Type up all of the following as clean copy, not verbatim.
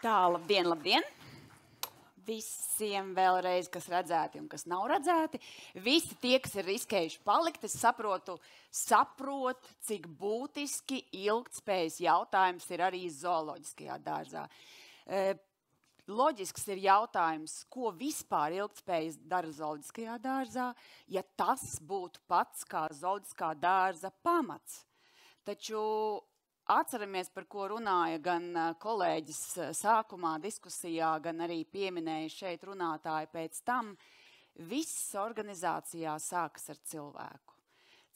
Tā, labdien, labdien! Visiem vēlreiz, kas redzēti un kas nav redzēti. Visi tie, kas ir riskējuši palikt, es saprot, cik būtiski ilgtspējas jautājums ir arī zooloģiskajā dārzā. Loģisks ir jautājums, ko vispār ilgtspējas dara zooloģiskajā dārzā, ja tas būtu pats kā zooloģiskā dārza pamats. Taču atceramies, par ko runāja gan kolēģis sākumā diskusijā, gan arī pieminēja šeit runātāji pēc tam. Viss organizācijā sākas ar cilvēku.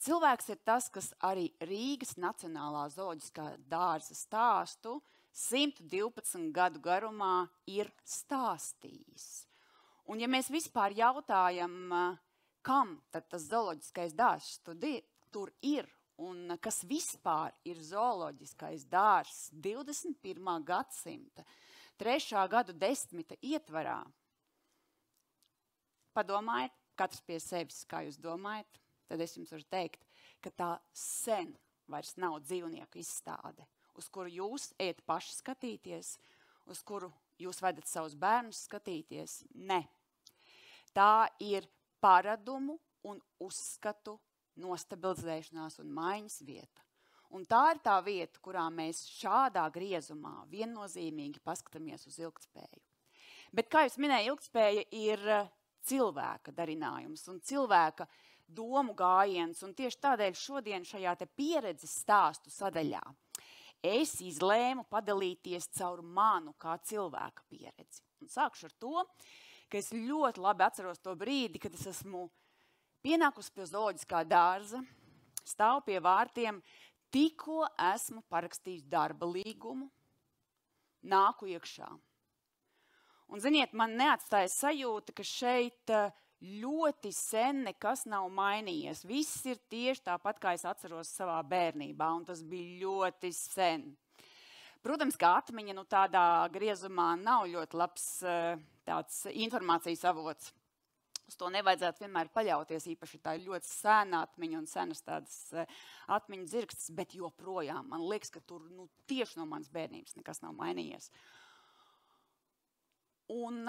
Cilvēks ir tas, kas arī Rīgas Nacionālā zooloģiskā dārza stāstu 112 gadu garumā ir stāstījis. Un ja mēs vispār jautājam, kam tad tas zooloģiskais dārzs tur ir, un kas vispār ir zooloģiskais dārzs 21. gadsimta 3. gadu desmita ietvarā? Padomājiet, katrs pie sevis, kā jūs domājat, tad es jums varu teikt, ka tā sen vairs nav dzīvnieku izstāde, uz kuru jūs ejat paši skatīties, uz kuru jūs vedat savus bērnus skatīties. Ne. Tā ir paradumu un uzskatu nostabilizēšanās un maiņas vieta. Un tā ir tā vieta, kurā mēs šādā griezumā viennozīmīgi paskatāmies uz ilgtspēju. Bet, kā jūs minēju, ilgtspēja ir cilvēka darinājums un cilvēka domu gājiens, un tieši tādēļ šodien šajā te pieredzes stāstu sadaļā es izlēmu padalīties caur manu kā cilvēka pieredzi. Un sākšu ar to, ka es ļoti labi atceros to brīdi, kad es esmu pienākusi pie zooloģiskā dārza, stāvu pie vārtiem, tikko esmu parakstījusi darba līgumu, nāku iekšā. Un, ziniet, man neatstāja sajūta, ka šeit ļoti sen nekas nav mainījies. Viss ir tieši tāpat, kā es atceros savā bērnībā, un tas bija ļoti sen. Protams, ka atmiņa tādā griezumā nav ļoti labs tāds informācijas avots. Uz to nevajadzētu vienmēr paļauties, īpaši tā ir ļoti sēna atmiņa un senas tādas atmiņu dzirkstas, bet joprojām man liekas, ka tur tieši no manas bērnības nekas nav mainījies. Un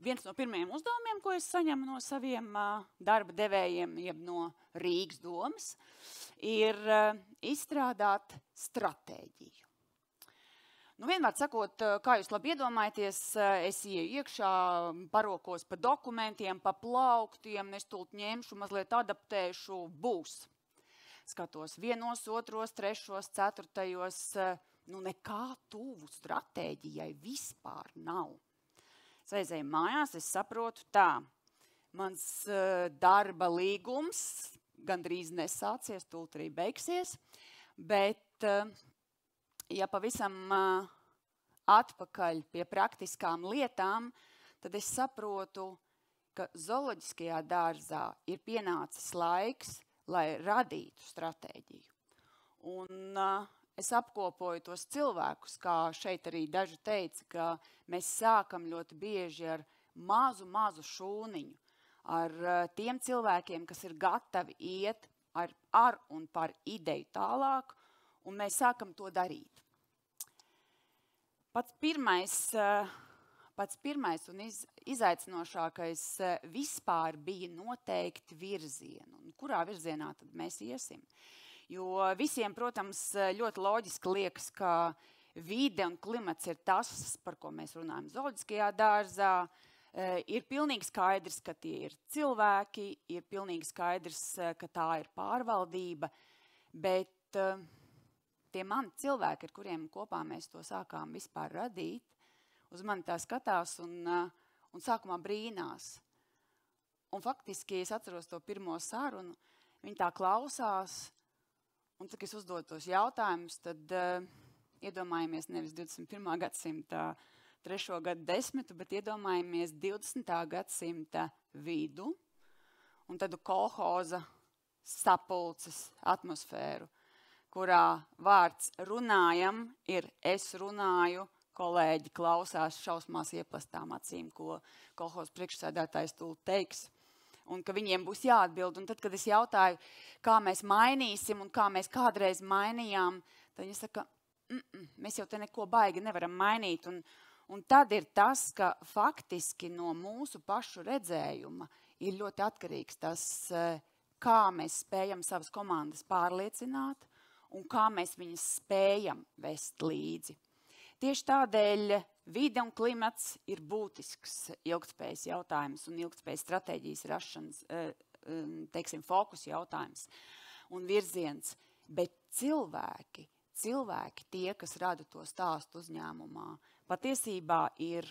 viens no pirmajiem uzdevumiem, ko es saņemu no saviem darba devējiem, jeb no Rīgas domas, ir izstrādāt stratēģiju. Vienmēr sakot, kā jūs labi iedomājaties, es ieju iekšā, parokos pa dokumentiem, pa plauktiem, es tūlīt ņemšu, mazliet adaptēšu, būs. Skatos vienos, otros, trešos, ceturtajos, nekā tuvu stratēģijai vispār nav. Es aizēju mājās, es saprotu tā, mans darba līgums gandrīz nesācies, tūlīt arī beigsies, bet ja pavisam atpakaļ pie praktiskām lietām, tad es saprotu, ka zooloģiskajā dārzā ir pienācis laiks, lai radītu stratēģiju. Un es apkopoju tos cilvēkus, kā šeit arī daži teica, ka mēs sākam ļoti bieži ar mazu šūniņu, ar tiem cilvēkiem, kas ir gatavi iet ar un par ideju tālāk, un mēs sākam to darīt. Pats pirmais un izaicinošākais vispār bija noteikti virzienu. Un kurā virzienā tad mēs iesim? Jo visiem, protams, ļoti loģiski liekas, ka vide un klimats ir tas, par ko mēs runājam zooloģiskajā dārzā. Ir pilnīgi skaidrs, ka tie ir cilvēki, ir pilnīgi skaidrs, ka tā ir pārvaldība, bet tie mani cilvēki, ar kuriem kopā mēs to sākām vispār radīt, uz mani tā skatās un sākumā brīnās. Un faktiski es atceros to pirmo sarunu, viņi tā klausās, un tad, kad es uzdodu tos jautājumus, tad iedomājamies nevis 21. gadsimta 3. gadu desmitu, bet iedomājamies 20. gadsimta vidu un tādu kolhoza sapulces atmosfēru, kurā vārds runājam ir es runāju, kolēģi klausās šausmās ieplastām acīm, ko kolhoz priekšsēdētājs tūlīt teiks, un ka viņiem būs jāatbild. Un tad, kad es jautāju, kā mēs mainīsim un kā mēs kādreiz mainījām, tad viņi saka, mēs jau te neko baigi nevaram mainīt. Un tad ir tas, ka faktiski no mūsu pašu redzējuma ir ļoti atkarīgs tas, kā mēs spējam savas komandas pārliecināt un kā mēs viņas spējam vest līdzi. Tieši tādēļ vide un klimats ir būtisks ilgtspējas jautājums un ilgtspējas stratēģijas rašanas, teiksim, fokus jautājums un virziens. Bet cilvēki, tie, kas rada to stāstu uzņēmumā, patiesībā ir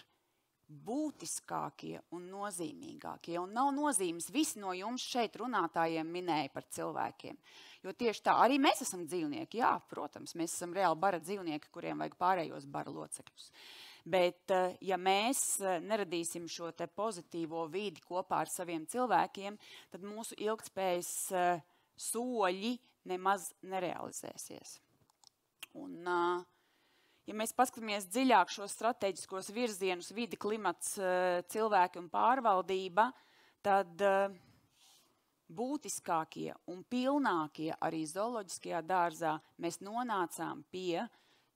būtiskākie un nozīmīgākie. Un nav nozīmes, visi no jums šeit runātājiem minēja par cilvēkiem. Jo tieši tā, arī mēs esam dzīvnieki, jā, protams, mēs esam reāli bara dzīvnieki, kuriem vajag pārējos bara locekļus. Bet, ja mēs neradīsim šo te pozitīvo vidi kopā ar saviem cilvēkiem, tad mūsu ilgtspējas soļi nemaz nerealizēsies. Un, ja mēs paskatāmies dziļāk šos strateģiskos virzienus, vidi, klimats, cilvēki un pārvaldība, tad būtiskākie un pilnākie arī zooloģiskajā dārzā mēs nonācām pie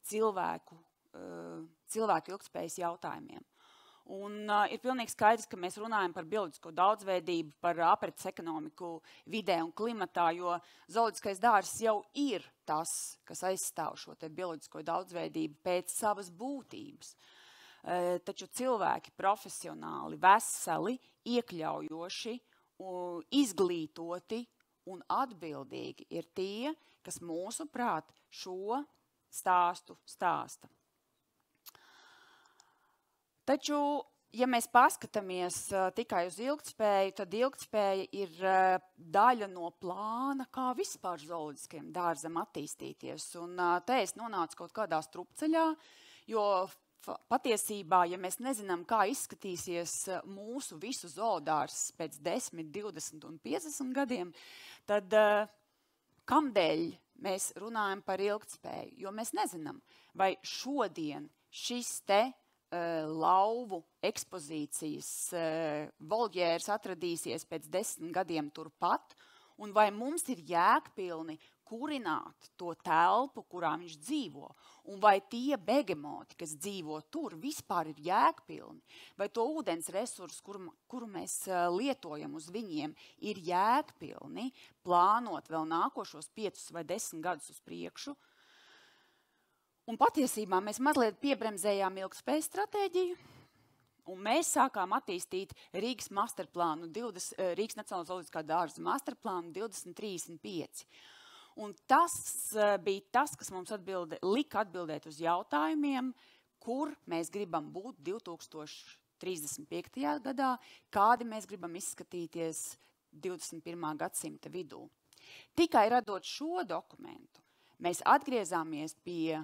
cilvēku ilgtspējas jautājumiem. Un ir pilnīgi skaidrs, ka mēs runājam par bioloģisko daudzveidību, par aprits ekonomiku vidē un klimatā, jo zooloģiskais dārzs jau ir tas, kas aizstāv šo te bioloģisko daudzveidību pēc savas būtības. Taču cilvēki profesionāli, veseli, iekļaujoši, izglītoti un atbildīgi ir tie, kas mūsuprāt šo stāstu stāsta. Taču, ja mēs paskatāmies tikai uz ilgtspēju, tad ilgtspēja ir daļa no plāna, kā vispār zooloģiskiem dārzam attīstīties. Un te es nonācu kaut kādā strupceļā, jo patiesībā, ja mēs nezinām, kā izskatīsies mūsu visu zoodārs pēc 10, 20 un 50 gadiem, tad kamdēļ mēs runājam par ilgtspēju? Jo mēs nezinām, vai šodien šis te lauvu ekspozīcijas voljērs atradīsies pēc 10 gadiem turpat, un vai mums ir jēgpilni kurināt to telpu, kurā viņš dzīvo, un vai tie begemoti, kas dzīvo tur, vispār ir jēgpilni, vai to ūdens resursu, kuru mēs lietojam uz viņiem, ir jēgpilni plānot vēl nākošos 5 vai 10 gadus uz priekšu. Un patiesībā mēs mazliet piebremzējām ilgtspējas stratēģiju, un mēs sākām attīstīt Rīgas masterplānu, Rīgas Nacionālā zooloģiskā dārza masterplānu 2035. Un tas bija tas, kas mums lika atbildēt uz jautājumiem, kur mēs gribam būt 2035. gadā, kādi mēs gribam izskatīties 21. gadsimta vidū. Tikai radot šo dokumentu, mēs atgriezāmies pie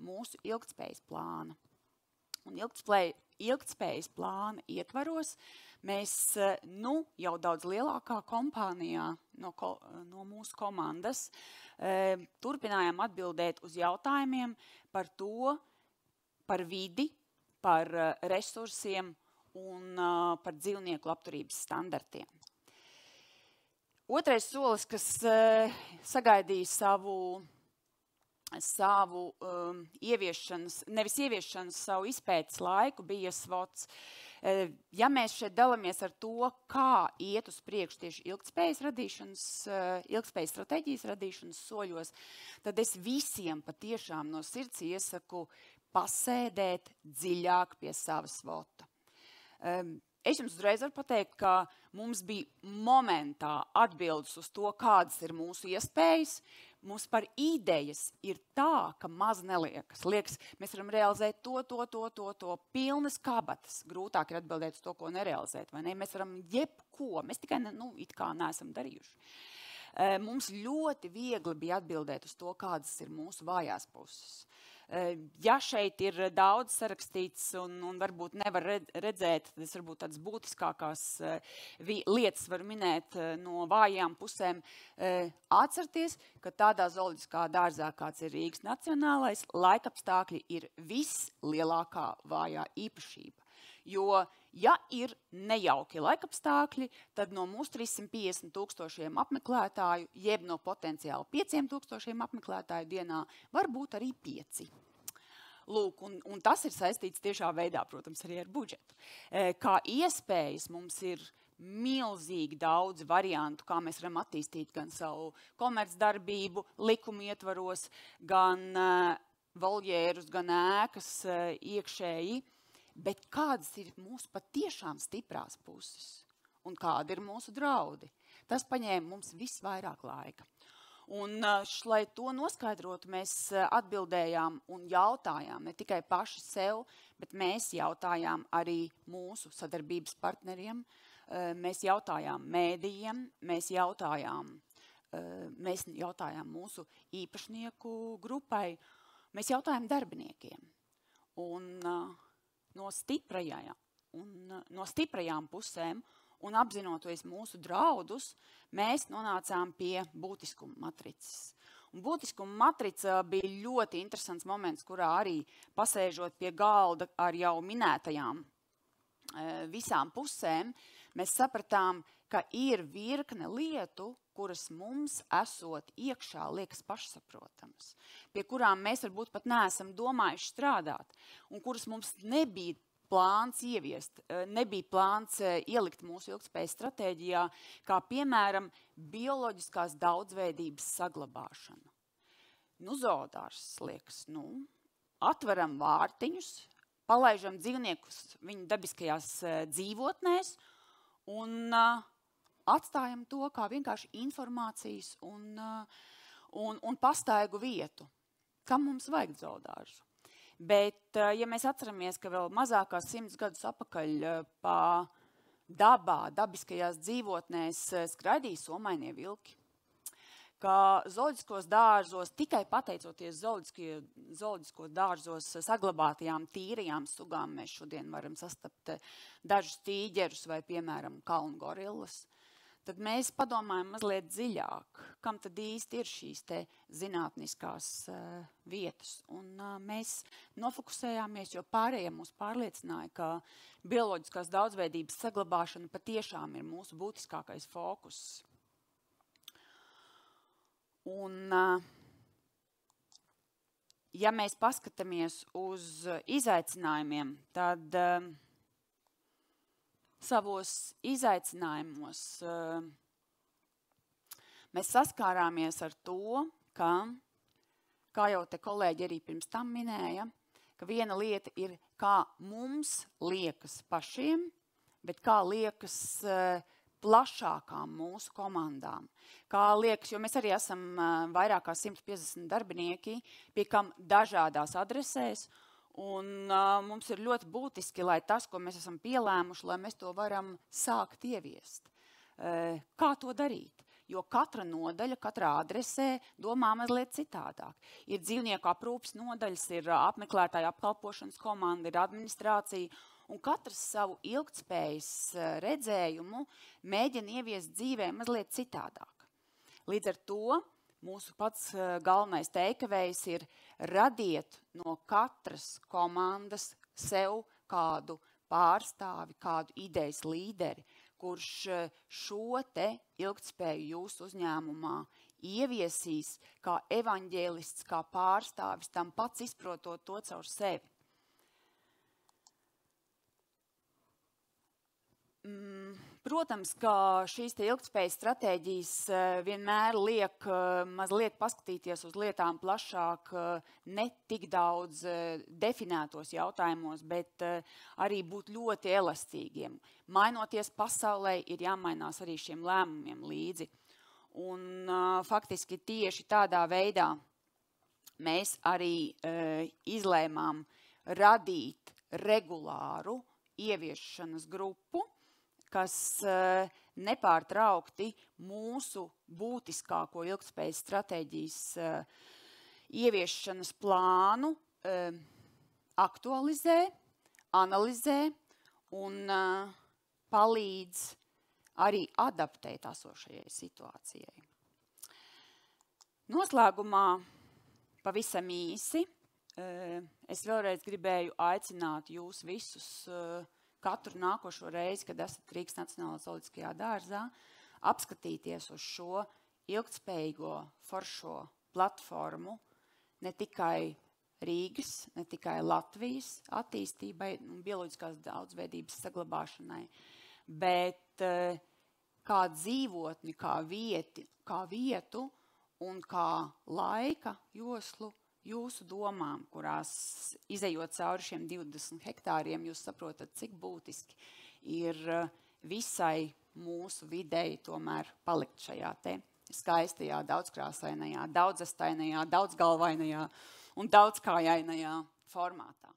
mūsu ilgtspējas plāna. Un ilgtspējas plāna ietvaros mēs jau daudz lielākā kompānijā no mūsu komandas turpinājām atbildēt uz jautājumiem par to, par vidi, par resursiem un par dzīvnieku labturības standartiem. Otrais solis, kas sagaidīja savu savu izpētes laiku, bija SWOTs. Ja mēs šeit dalāmies ar to, kā iet uz priekšu tieši ilgtspējas stratēģijas radīšanas soļos, tad es visiem patiešām no sirds iesaku pasēdēt dziļāk pie sava SWOTA. Es jums uzreiz varu pateikt, ka mums bija momentā atbildes uz to, kādas ir mūsu iespējas. Mums par idejas ir tā, ka maz neliekas. Liekas, mēs varam realizēt to, pilnas kabatas. Grūtāk ir atbildēt uz to, ko nerealizēt, vai ne? Mēs varam jebko, mēs tikai it kā neesam darījuši. Mums ļoti viegli bija atbildēt uz to, kādas ir mūsu vājās puses. Ja šeit ir daudz sarakstīts un varbūt nevar redzēt, tad es varbūt tādas būtiskākās lietas var minēt no vājām pusēm. Atcerieties, ka tādā zooloģiskā dārzā, kāds ir Rīgas Nacionālais, laikapstākļi ir vislielākā vājā īpašība. Jo, ja ir nejauki laikapstākļi, tad no mūsu 350,000 apmeklētāju, jeb no potenciāli 5,000 apmeklētāju dienā, var būt arī 5. Lūk, un tas ir saistīts tiešā veidā, protams, arī ar budžetu. Kā iespējas mums ir milzīgi daudz variantu, kā mēs varam attīstīt gan savu komercdarbību, likumu ietvaros, gan voljērus, gan ēkas iekšēji, bet kādas ir mūsu patiešām stiprās puses un kādi ir mūsu draudi. Tas paņēma mums visvairāk laika. Un, lai to noskaidrotu, mēs atbildējām un jautājām ne tikai paši sev, bet mēs jautājām arī mūsu sadarbības partneriem, mēs jautājām mēdījiem, mēs jautājām mūsu īpašnieku grupai, mēs jautājām darbiniekiem. Un no stiprajām pusēm un apzinoties mūsu draudus, mēs nonācām pie būtiskuma matricas. Un būtiskuma matrica bija ļoti interesants moments, kurā arī pasēžot pie galda ar jau minētajām visām pusēm, mēs sapratām, ka ir virkne lietu, kuras mums esot iekšā liekas pašsaprotamas, pie kurām mēs varbūt pat neesam domājuši strādāt, un kuras mums nebija plāns ieviest, nebija plāns ielikt mūsu ilgtspējas stratēģijā, kā piemēram bioloģiskās daudzveidības saglabāšana. Zoodārs liekas, atveram vārtiņus, palaižam dzīvniekus viņu dabiskajās dzīvotnēs un atstājam to kā vienkārši informācijas un pastaigu vietu. Kam mums vajag zoodārzu? Bet, ja mēs atceramies, ka vēl mazākās 100 gadus atpakaļ pa dabā, dabiskajās dzīvotnēs skraidīja somainie vilki, ka zooloģiskos dārzos, tikai pateicoties zooloģiskos dārzos saglabātajām tīrajām sugām, mēs šodien varam sastapt dažus tīģerus vai, piemēram, kalnu gorillas, tad mēs padomājam mazliet dziļāk, kam tad īsti ir šīs te zinātniskās vietas. Un mēs nofokusējāmies, jo pārējie mūs pārliecināja, ka bioloģiskās daudzveidības saglabāšana patiešām ir mūsu būtiskākais fokus. Un, ja mēs paskatāmies uz izaicinājumiem, tad savos izaicinājumos mēs saskārāmies ar to, ka, kā jau te kolēģi arī pirms tam minēja, ka viena lieta ir, kā mums liekas pašiem, bet kā liekas plašākām mūsu komandām. Kā liekas, jo mēs arī esam vairāk kā 150 darbinieki, pie kam dažādās adresēs, un mums ir ļoti būtiski, lai tas, ko mēs esam pielēmuši, lai mēs to varam sākt ieviest. Kā to darīt? Jo katra nodaļa, katrā adresē domā mazliet citādāk. Ir dzīvnieku aprūpes nodaļas, ir apmeklētāju apkalpošanas komanda, ir administrācija, un katrs savu ilgtspējas redzējumu mēģina ieviest dzīvē mazliet citādāk. Līdz ar to mūsu pats galvenais teikavējs ir radiet no katras komandas sev kādu pārstāvi, kādu idejas līderi, kurš šo te ilgtspēju jūsu uzņēmumā ieviesīs kā evaņģēlists, kā pārstāvis, tam pats izprotot to caur sevi. Protams, ka šīs te ilgtspējas stratēģijas vienmēr liek mazliet paskatīties uz lietām plašāk, ne tik daudz definētos jautājumos, bet arī būt ļoti elastīgiem. Mainoties pasaulē, ir jāmainās arī šiem lēmumiem līdzi. Un faktiski tieši tādā veidā mēs arī izlēmām radīt regulāru ieviešanas grupu, kas nepārtraukti mūsu būtiskāko ilgtspējas stratēģijas ieviešanas plānu aktualizē, analizē un palīdz arī adaptēt esošajai situācijai. Noslēgumā pavisam īsi es vēlreiz gribēju aicināt jūs visus katru nākošo reizi, kad esat Rīgas Nacionālajā zooloģiskajā dārzā, apskatīties uz šo ilgtspējīgo foršo platformu, ne tikai Rīgas, ne tikai Latvijas attīstībai un bioloģiskās daudzveidības saglabāšanai, bet kā dzīvotni, kā vietu un kā laika joslu jūsu domām, kurās izejot cauri šiem 20 hektāriem, jūs saprotat, cik būtiski ir visai mūsu videi tomēr palikt šajā te skaistajā, daudzkrāsainajā, daudzastainajā, daudzgalvainajā un daudzkājainajā formātā.